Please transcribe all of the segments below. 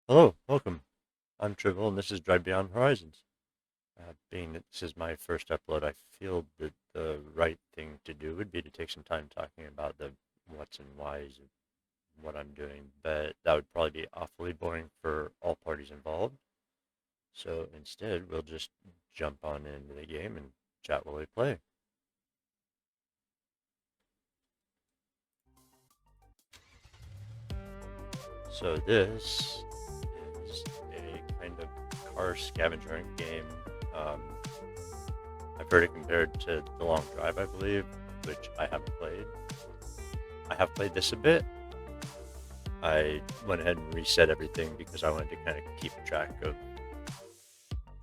Hello, welcome. I'm Triple, and this is Drive Beyond Horizons. Being that this is my first upload, I feel that the right thing to do would be to take some time talking about the what's and whys of what I'm doing, but that would probably be awfully boring for all parties involved. So instead, we'll just jump on into the game and chat while we play. So this is a kind of car scavenger hunt game. Um, I've heard it compared to The Long Drive, I believe, which I haven't played. I have played this a bit. I went ahead and reset everything because I wanted to kind of keep track of,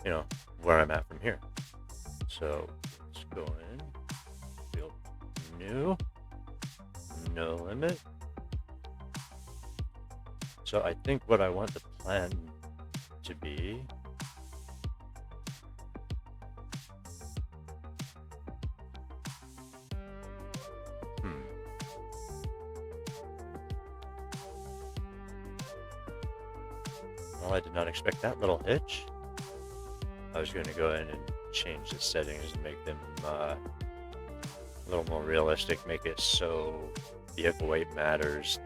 you know, where I'm at from here. So let's go in, field new, no limit. So I think what I want the plan to be, hmm, well, I did not expect that little hitch. I was going to go in and change the settings and make them a little more realistic, make it so vehicle weight matters,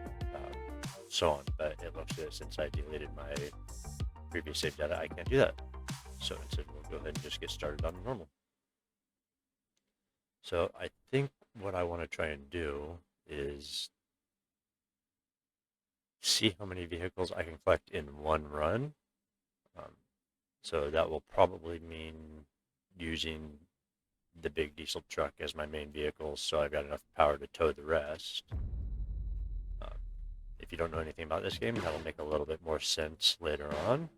so on. But it looks good since I deleted my previous save data, I can't do that. So instead, we'll go ahead and just get started on normal. So I think what I want to try and do is see how many vehicles I can collect in one run. Um, so that will probably mean using the big diesel truck as my main vehicle, so I've got enough power to tow the rest. Um, if you don't know anything about this game, that'll make a little bit more sense later on.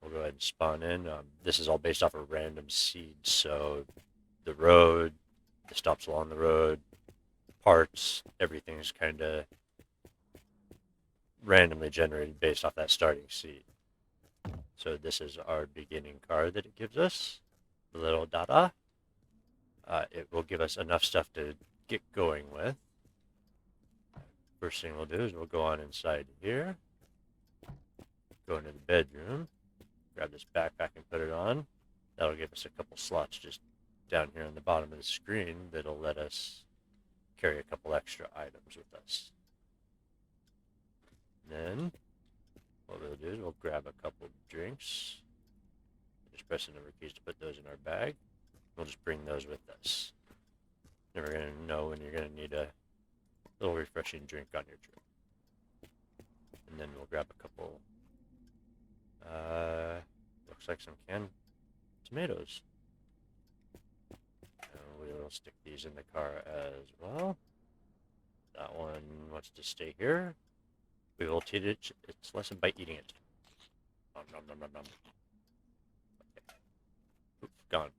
We'll go ahead and spawn in. This is all based off of random seeds, so the road, the stops along the road, parts, everything's kind of randomly generated based off that starting seed. So this is our beginning card that it gives us, the little data. It will give us enough stuff to get going with. First thing we'll do is we'll go on inside here, go into the bedroom, grab this backpack and put it on. That'll give us a couple slots just down here on the bottom of the screen that'll let us carry a couple extra items with us. Then what we'll do is we'll grab a couple drinks. Just press the number keys to put those in our bag. We'll just bring those with us. Never going to know when you're going to need a little refreshing drink on your trip. And then we'll grab a couple, looks like some canned tomatoes. And we'll stick these in the car as well. That one wants to stay here. We will teach its lesson by eating it. Nom, nom, nom, nom, nom. Okay. Oof, gone.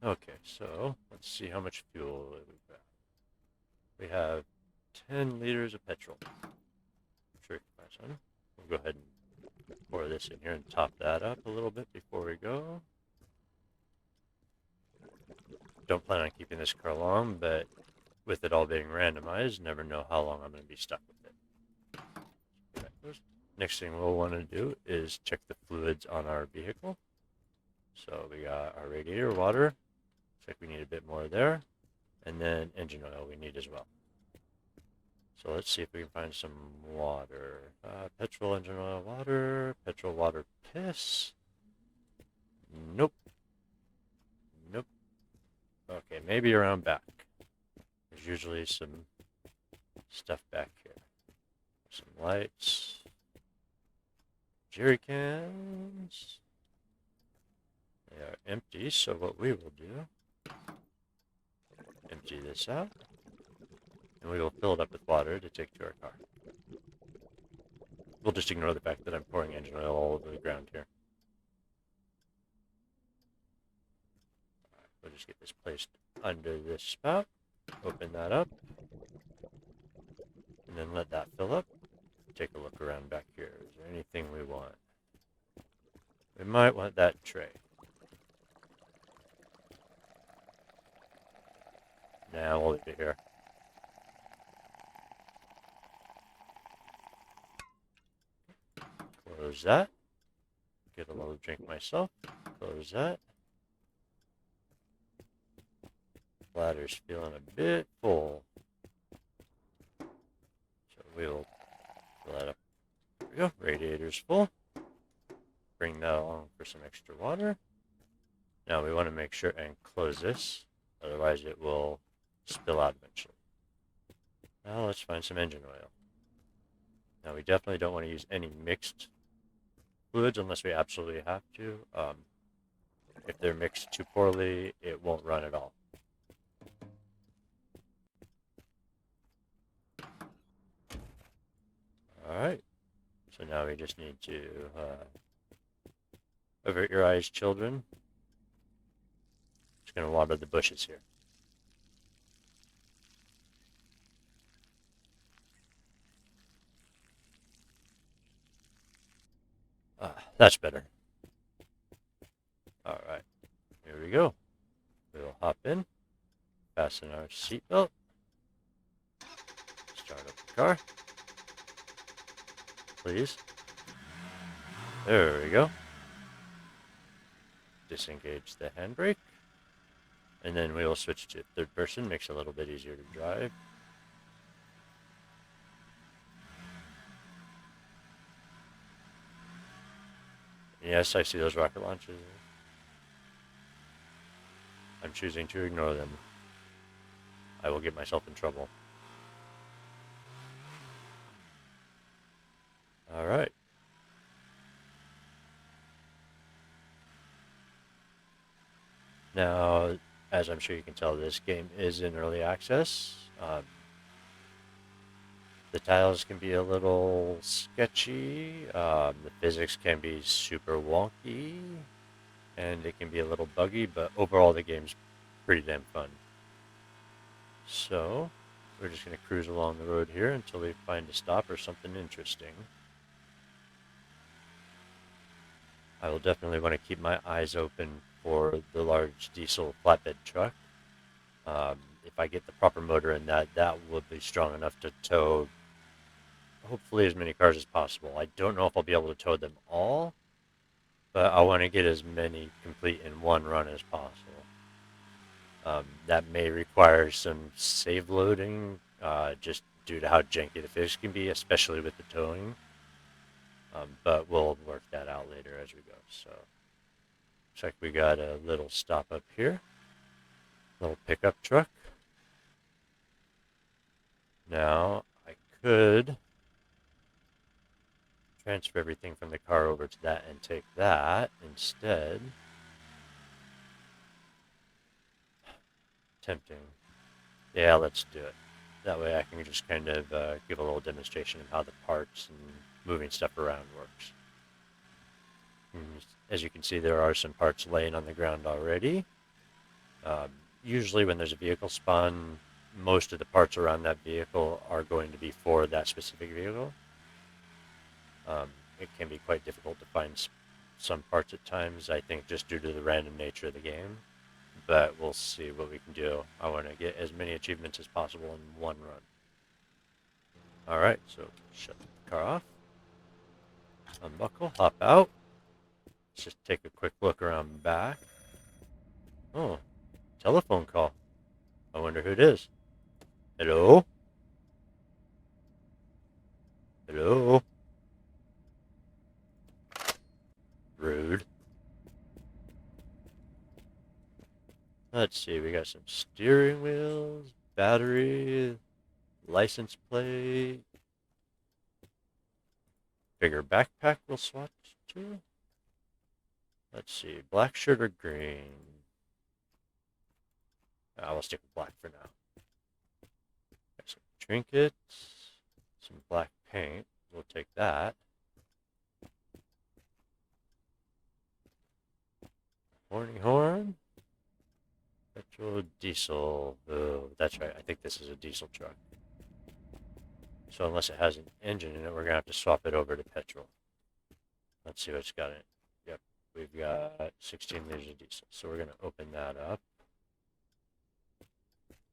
Okay, so let's see how much fuel we've got. We have 10 liters of petrol. I'm sure you can find some. We'll go ahead and pour this in here and top that up a little bit before we go. Don't plan on keeping this car long, but with it all being randomized, never know how long I'm going to be stuck with it. Next thing we'll want to do is check the fluids on our vehicle. So we got our radiator water. Looks like we need a bit more there. And then engine oil we need as well. So let's see if we can find some water. Petrol, engine oil, water. Petrol, water, piss. Nope. Nope. Okay, maybe around back. There's usually some stuff back here. Some lights. Jerry cans. They are empty, so what we will do, empty this out, and we will fill it up with water to take to our car. We'll just ignore the fact that I'm pouring engine oil all over the ground here. Right, we'll just get this placed under this spout, open that up, and then let that fill up. Take a look around back here. Is there anything we want? We might want that tray. Now we'll leave it here. Close that. Get a little drink myself. Close that. Bladder's feeling a bit full. So we'll fill that up. There we go. Radiator's full. Bring that along for some extra water. Now we want to make sure and close this. Otherwise it will spill out eventually. Now let's find some engine oil. Now we definitely don't want to use any mixed fluids unless we absolutely have to. If they're mixed too poorly, it won't run at all. Alright, so now we just need to avert your eyes, children. Just going to water the bushes here. That's better. Alright, here we go. We'll hop in, fasten our seatbelt, start up the car. Please. There we go. Disengage the handbrake. And then we will switch to third person. Makes it a little bit easier to drive. Yes, I see those rocket launches. I'm choosing to ignore them. I will get myself in trouble. Alright. Now, as I'm sure you can tell, this game is in early access. The tiles can be a little sketchy. The physics can be super wonky. And it can be a little buggy, but overall the game's pretty damn fun. So, we're just going to cruise along the road here until we find a stop or something interesting. I will definitely want to keep my eyes open for the large diesel flatbed truck. If I get the proper motor in that, that will be strong enough to tow hopefully as many cars as possible. I don't know if I'll be able to tow them all, but I want to get as many complete in one run as possible. That may require some save loading, just due to how janky the physics can be, especially with the towing. But we'll work that out later as we go. So, looks like we got a little stop up here. Little pickup truck. Now, I could transfer everything from the car over to that and take that instead. Tempting. Yeah, let's do it. That way I can just kind of give a little demonstration of how the parts and moving stuff around works. As you can see, there are some parts laying on the ground already. Usually when there's a vehicle spawn, most of the parts around that vehicle are going to be for that specific vehicle. It can be quite difficult to find some parts at times, I think just due to the random nature of the game. But we'll see what we can do. I want to get as many achievements as possible in one run. Alright, so shut the car off. Unbuckle, hop out. Let's just take a quick look around back. Oh, telephone call. I wonder who it is. Hello? Hello? Rude. Let's see, we got some steering wheels, battery, license plate. Bigger backpack we'll swatch to. Let's see, black shirt or green? I will stick with black for now. Got some trinkets, some black paint. We'll take that. Warning horn. Petrol, diesel. Oh, that's right. I think this is a diesel truck. So unless it has an engine in it, we're going to have to swap it over to petrol. Let's see what it's got in it. Yep, we've got 16 liters of diesel. So we're going to open that up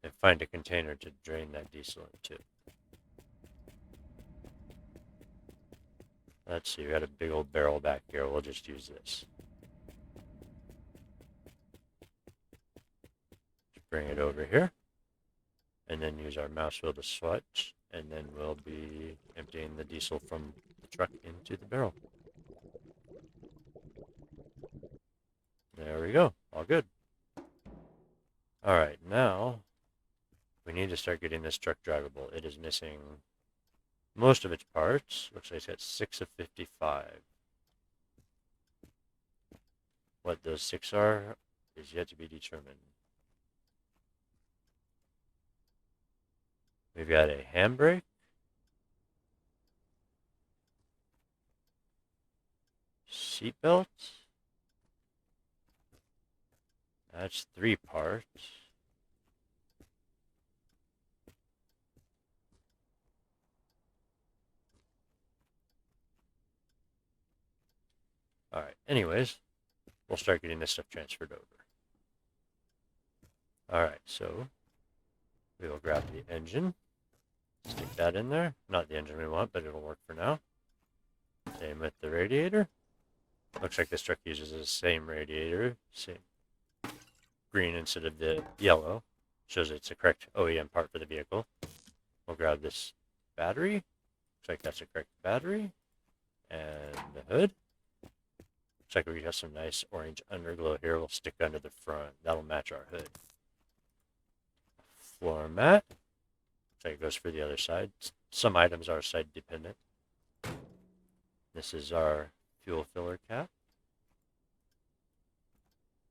and find a container to drain that diesel into. Let's see, we got a big old barrel back here. We'll just use this. Bring it over here. And then use our mouse wheel to switch. And then we'll be emptying the diesel from the truck into the barrel. There we go. All good. Alright, now we need to start getting this truck drivable. It is missing most of its parts. Looks like it's got 6 of 55. What those 6 are is yet to be determined. We've got a handbrake. Seatbelt. That's 3 parts. Alright, anyways, we'll start getting this stuff transferred over. Alright, so we will grab the engine, stick that in there. Not the engine we want, but it'll work for now. Same with the radiator. Looks like this truck uses the same radiator, same green instead of the yellow. Shows it's the correct OEM part for the vehicle. We'll grab this battery. Looks like that's the correct battery. And the hood. Looks like we got some nice orange underglow here. We'll stick under the front. That'll match our hood. Floor mat. Looks like it goes for the other side. Some items are side dependent. This is our fuel filler cap.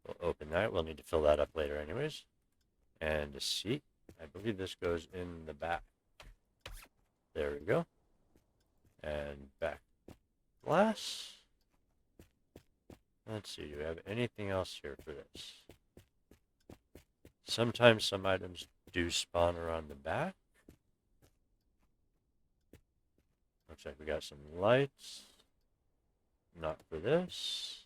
We'll open that. We'll need to fill that up later anyways. And a seat. I believe this goes in the back. There we go. And back glass. Let's see, do we have anything else here for this? Sometimes some items do spawn around the back. Looks like we got some lights. Not for this.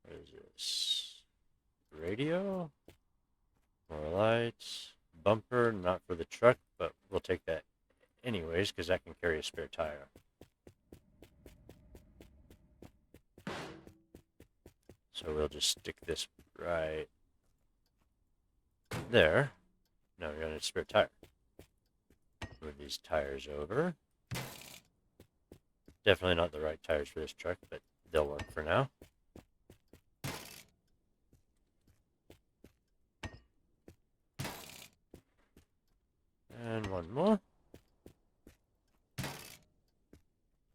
What is this? Radio. More lights. Bumper, not for the truck, but we'll take that anyways, because that can carry a spare tire. So we'll just stick this right there. Now we're going to spare tire. Move these tires over. Definitely not the right tires for this truck, but they'll work for now. And one more.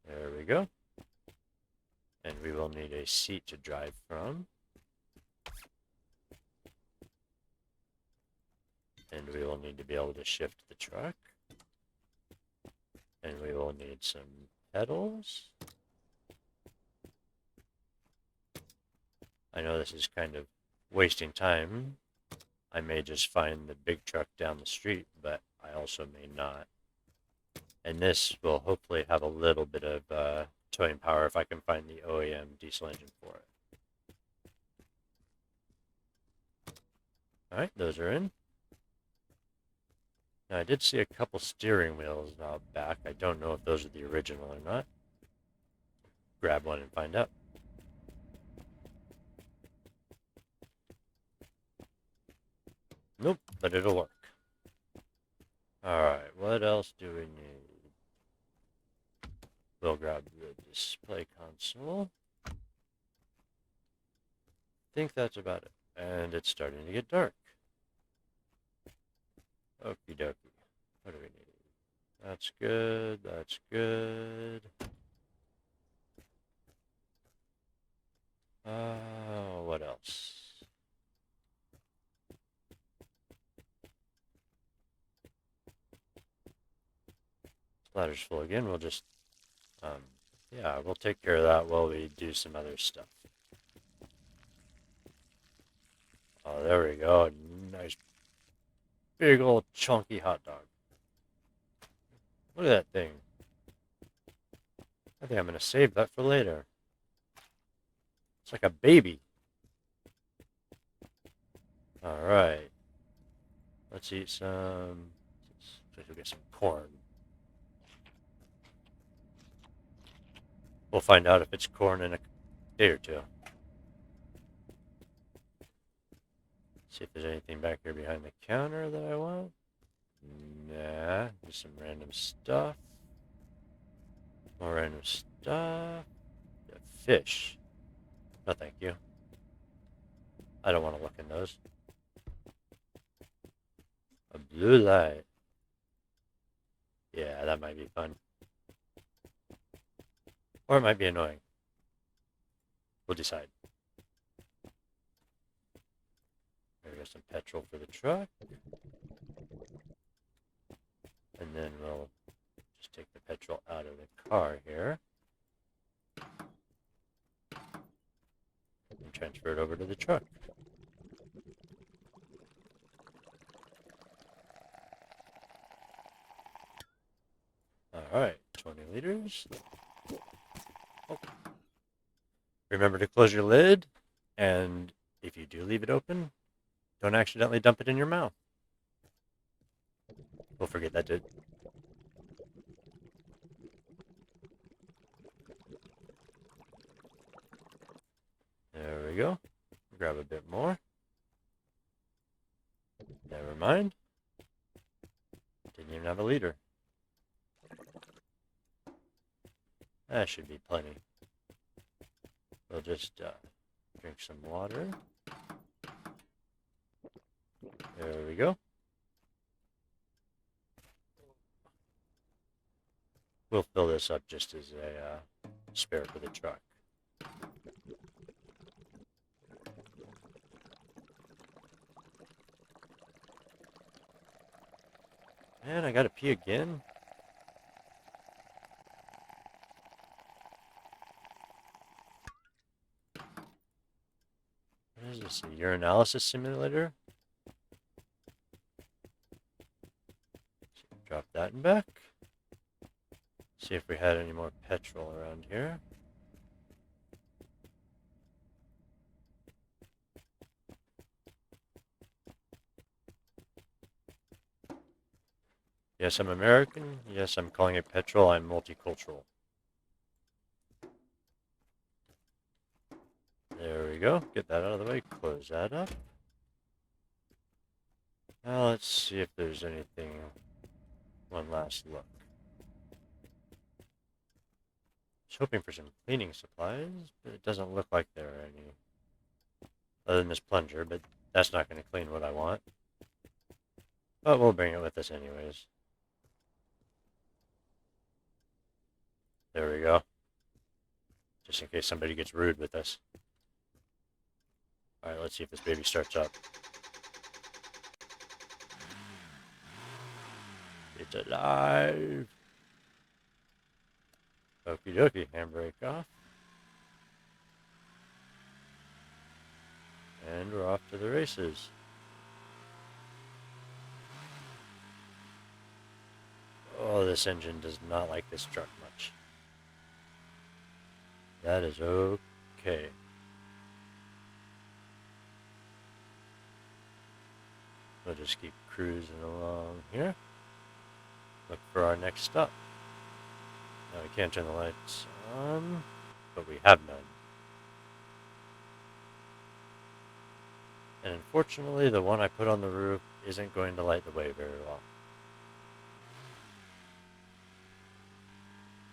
There we go. And we will need a seat to drive from. And we will need to be able to shift the truck. And we will need some pedals. I know this is kind of wasting time. I may just find the big truck down the street, but I also may not. And this will hopefully have a little bit of towing power if I can find the OEM diesel engine for it. Alright, those are in. Now, I did see a couple steering wheels out back. I don't know if those are the original or not. Grab one and find out. Nope, but it'll work. Alright, what else do we need? We'll grab the display console. I think that's about it. And it's starting to get dark. Okie dokie. What do we need? That's good. That's good. What else? Splatter's full again. We'll just, yeah, we'll take care of that while we do some other stuff. Oh, there we go. Nice big old chunky hot dog. Look at that thing. I think I'm going to save that for later. It's like a baby. Alright. Let's eat some... Let's get some corn. We'll find out if it's corn in a day or two. See if there's anything back here behind the counter that I want. Nah, just some random stuff. More random stuff. Fish. No, thank you. I don't want to look in those. A blue light. Yeah, that might be fun. Or it might be annoying. We'll decide. There we go, some petrol for the truck. And then we'll just take the petrol out of the car here. And transfer it over to the truck. Alright, 20 liters. Oh. Remember to close your lid, and if you do leave it open, don't accidentally dump it in your mouth. We'll forget that did. There we go. Grab a bit more. Never mind. Didn't even have a liter. That should be plenty. We'll just drink some water. There we go. We'll fill this up just as a spare for the truck. Man, I gotta pee again. What is this, a urinalysis simulator? Drop that in back. See if we had any more petrol around here. Yes, I'm American. Yes, I'm calling it petrol. I'm multicultural. There we go. Get that out of the way. Close that up. Now let's see if there's anything. One last look. I was hoping for some cleaning supplies, but it doesn't look like there are any. Other than this plunger, but that's not going to clean what I want. But we'll bring it with us anyways. There we go. Just in case somebody gets rude with us. Alright, let's see if this baby starts up. It's alive! Okie dokie, handbrake off. And we're off to the races. Oh, this engine does not like this truck much. That is okay. We'll just keep cruising along here. Look for our next stop. Now we can't turn the lights on, but we have none. And unfortunately, the one I put on the roof isn't going to light the way very well.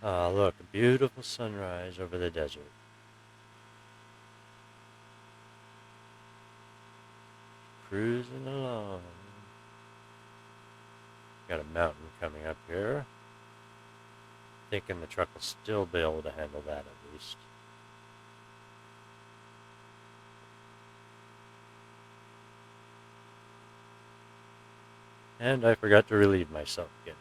Ah, look, a beautiful sunrise over the desert. Cruising along. Got a mountain coming up here. Thinking the truck will still be able to handle that at least. And I forgot to relieve myself again.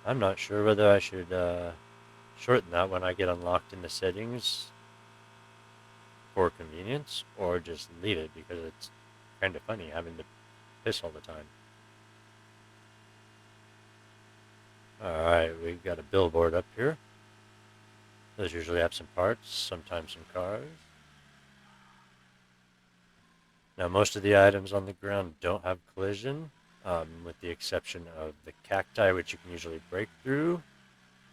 I'm not sure whether I should shorten that when I get unlocked in the settings for convenience, or just leave it because it's kind of funny having to piss all the time. Alright, we've got a billboard up here. Those usually have some parts, sometimes some cars. Now most of the items on the ground don't have collision. with the exception of the cacti, which you can usually break through,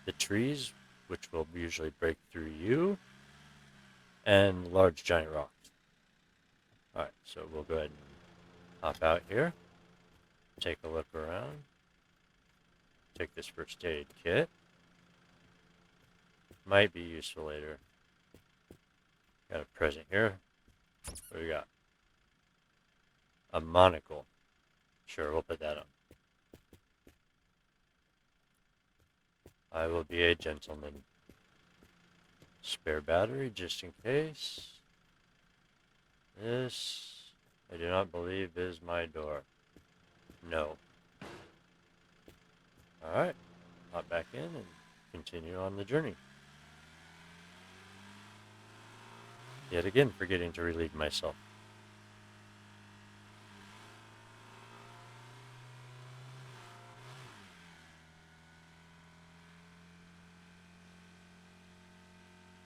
the trees, which will usually break through you, and large giant rocks. Alright, so we'll go ahead and hop out here, take a look around, take this first aid kit. Might be useful later. Got a present here. What do we got? A monocle. Sure, we'll put that on. I will be a gentleman. Spare battery, just in case. This, I do not believe, is my door. No. Alright, hop back in and continue on the journey. Yet again, forgetting to relieve myself.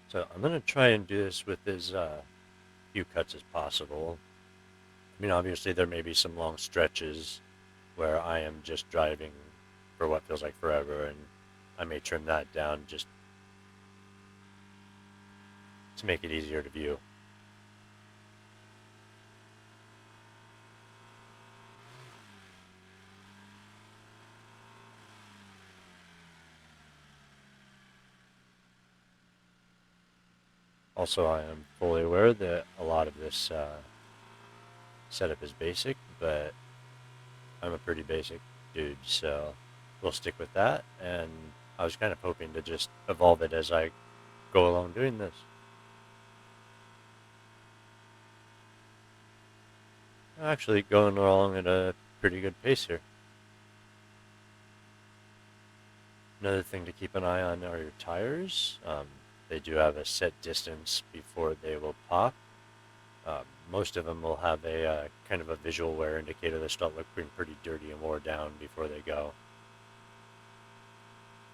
So I'm going to try and do this with as few cuts as possible. I mean, obviously there may be some long stretches where I am just driving for what feels like forever, and I may trim that down just to make it easier to view. Also, I am fully aware that a lot of this setup is basic, but I'm a pretty basic dude, so we'll stick with that. And I was kind of hoping to just evolve it as I go along doing this. Actually, going along at a pretty good pace here. Another thing to keep an eye on are your tires. They do have a set distance before they will pop. Most of them will have a kind of a visual wear indicator that start looking pretty dirty and wore down before they go.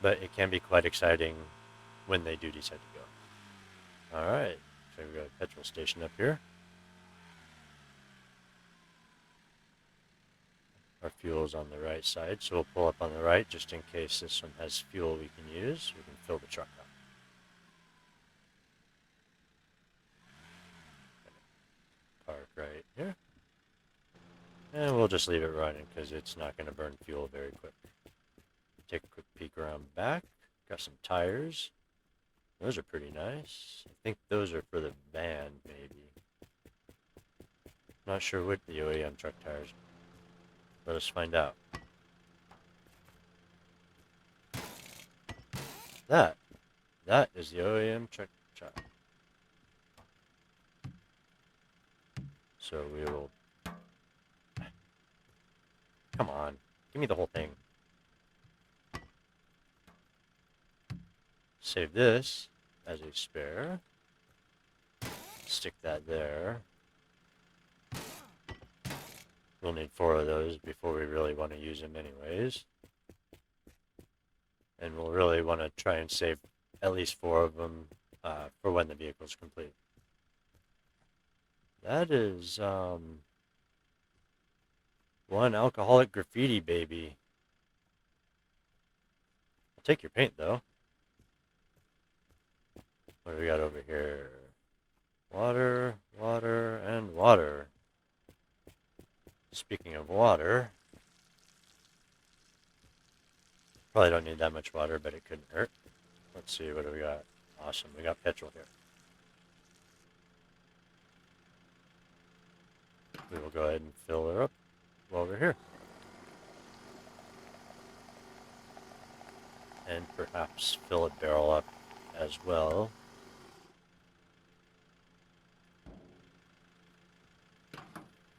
But it can be quite exciting when they do decide to go. Alright, so we've got a petrol station up here. Our fuel is on the right side, so we'll pull up on the right just in case this one has fuel we can use. We can fill the truck up. Park right here. And we'll just leave it running because it's not going to burn fuel very quick. Take a quick peek around back. Got some tires. Those are pretty nice. I think those are for the van, maybe. Not sure what the OEM truck tires are. Let us find out. That is the OEM truck. So we will... Come on. Give me the whole thing. Save this as a spare. Stick that there. We'll need 4 of those before we really want to use them anyways. And we'll really want to try and save at least 4 of them for when the vehicle's complete. That is, one alcoholic graffiti baby. I'll take your paint, though. What do we got over here? Water, water, and water. Speaking of water, probably don't need that much water, but it couldn't hurt. Let's see, what do we got? Awesome, we got petrol here. We will go ahead and fill her up while we're here. And perhaps fill a barrel up as well.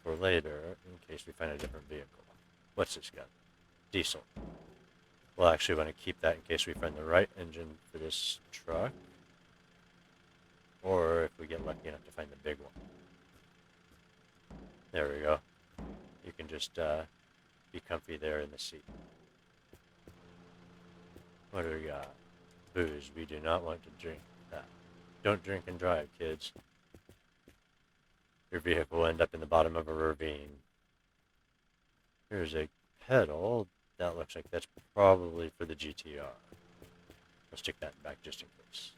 For later, in case we find a different vehicle. What's this got? Diesel. We'll actually want to keep that in case we find the right engine for this truck. Or if we get lucky enough to find the big one. There we go. You can just be comfy there in the seat. What do we got? Booze. We do not want to drink that. Don't drink and drive, kids. Your vehicle will end up in the bottom of a ravine. Here's a pedal, that looks like that's probably for the GTR. I'll stick that back just in case.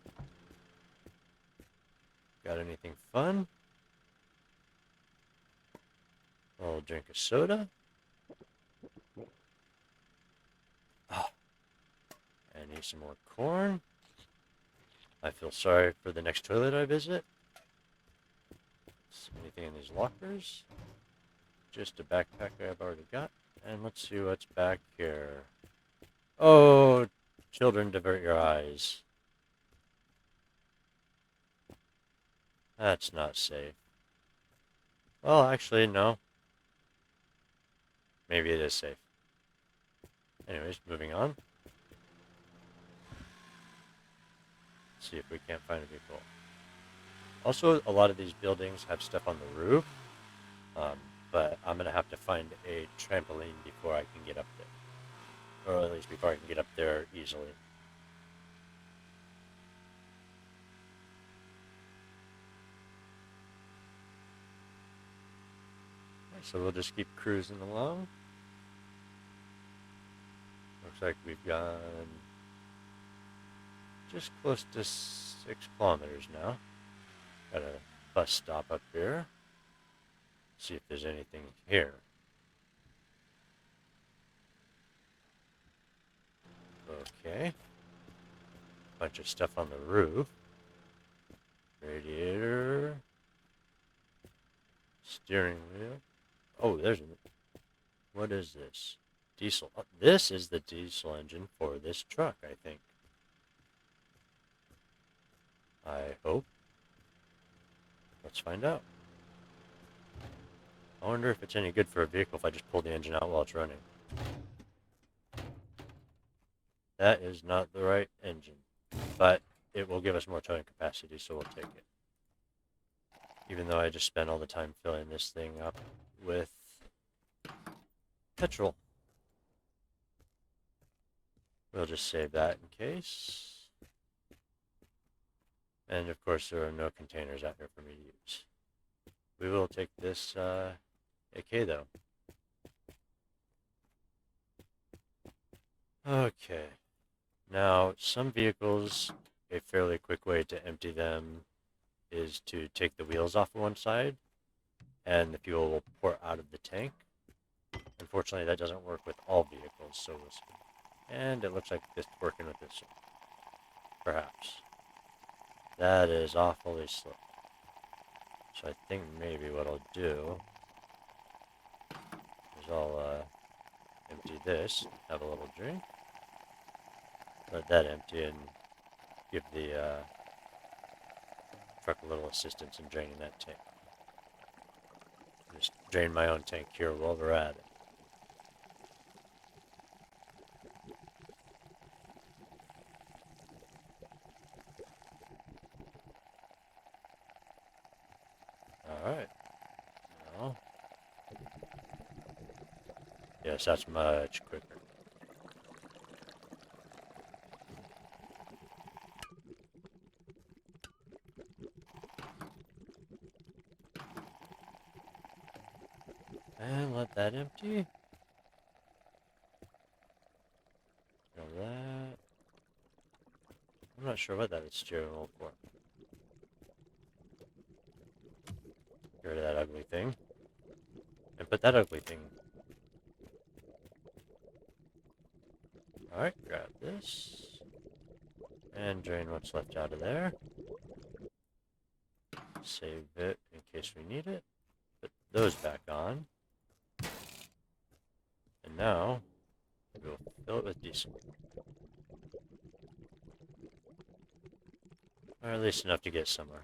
Got anything fun? I'll drink a soda. Oh, I need some more corn. I feel sorry for the next toilet I visit. Anything in these lockers? Just a backpack I've already got. And let's see what's back here. Oh, children, divert your eyes. That's not safe. Well, actually, no. Maybe it is safe. Anyways, moving on. See if we can't find a vehicle. Also, a lot of these buildings have stuff on the roof, but I'm going to have to find a trampoline before I can get up there. Or at least before I can get up there easily. So we'll just keep cruising along. Looks like we've gone just close to 6 kilometers now. Got a bus stop up here. See if there's anything here. Okay. Bunch of stuff on the roof. Radiator. Steering wheel. Oh, there's what is this? Diesel. Oh, this is the diesel engine for this truck, I think. I hope. Let's find out. I wonder if it's any good for a vehicle if I just pull the engine out while it's running. That is not the right engine, but it will give us more towing capacity, so we'll take it. Even though I just spent all the time filling this thing up with petrol. We'll just save that in case. And of course, there are no containers out here for me to use. We will take this AK though. Okay. Now, some vehicles, a fairly quick way to empty them is to take the wheels off of one side and the fuel will pour out of the tank. Unfortunately, that doesn't work with all vehicles, so we'll see. And it looks like it's working with this one. Perhaps. That is awfully slow. So I think maybe what I'll do is I'll empty this, have a little drink, let that empty, and give the truck a little assistance in draining that tank. Just drain my own tank here while we're at it. Alright. Well, yes, that's much quicker. And let that empty. Now that. I'm not sure what that is steering wheel for. Get rid of that ugly thing. And put that ugly thing. Alright, grab this. And drain what's left out of there. Save it in case we need it. Put those back on. And now, we'll fill it with diesel. Or at least enough to get somewhere.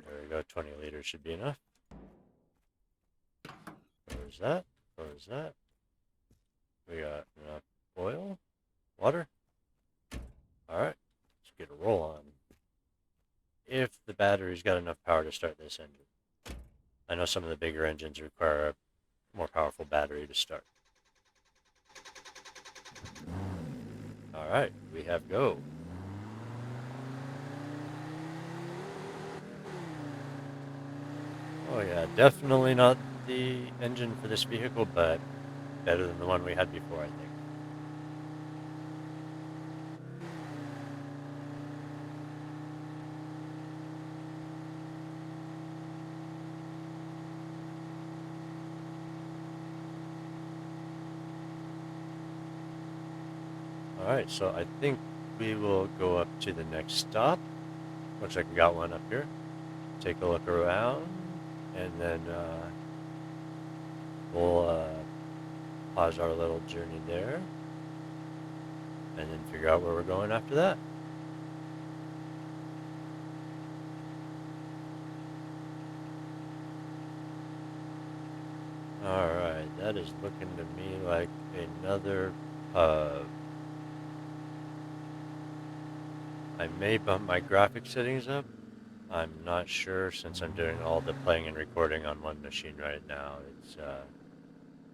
There we go, 20 liters should be enough. Where's that? Where's that? We got enough oil? Water? Alright, let's get a roll on. If the battery's got enough power to start this engine. I know some of the bigger engines require a more powerful battery to start. Alright, we have go. Oh yeah, definitely not the engine for this vehicle, but better than the one we had before, I think. Alright, so I think we will go up to the next stop. Looks like we got one up here. Take a look around, and then we'll pause our little journey there, and then figure out where we're going after that. Alright, that is looking to me like another pub. I may bump my graphic settings up. I'm not sure since I'm doing all the playing and recording on one machine right now. It's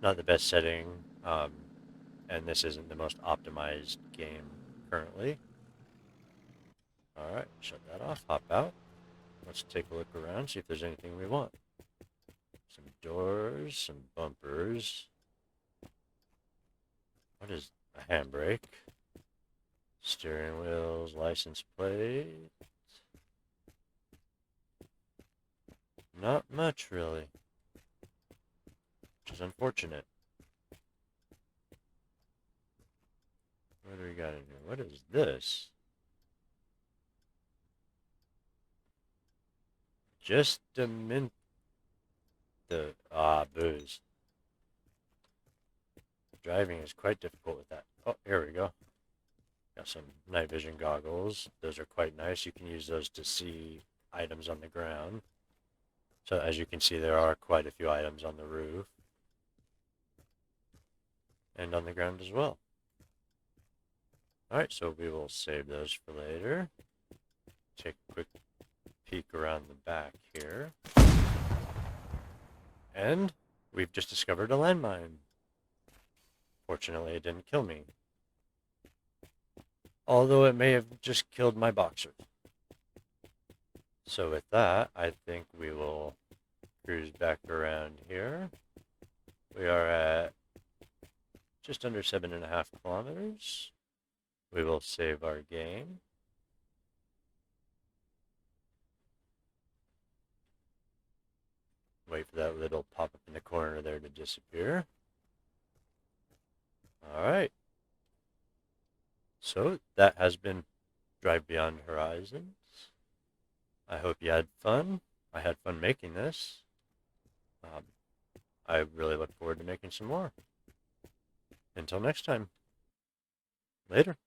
not the best setting, and this isn't the most optimized game currently. Alright, shut that off, hop out. Let's take a look around, see if there's anything we want. Some doors, some bumpers. What is a handbrake? Steering wheels, license plate. Not much, really. Which is unfortunate. What do we got in here? What is this? Just a mint. Booze. Driving is quite difficult with that. Oh, here we go. Got some night vision goggles. Those are quite nice. You can use those to see items on the ground. So as you can see, there are quite a few items on the roof. And on the ground as well. Alright, so we will save those for later. Take a quick peek around the back here. And we've just discovered a landmine. Fortunately, it didn't kill me. Although it may have just killed my boxers. So with that, I think we will cruise back around here. We are at just under 7.5 kilometers. We will save our game. Wait for that little pop-up in the corner there to disappear. Alright. So that has been Drive Beyond Horizons. I hope you had fun. I had fun making this. I really look forward to making some more. Until next time. Later.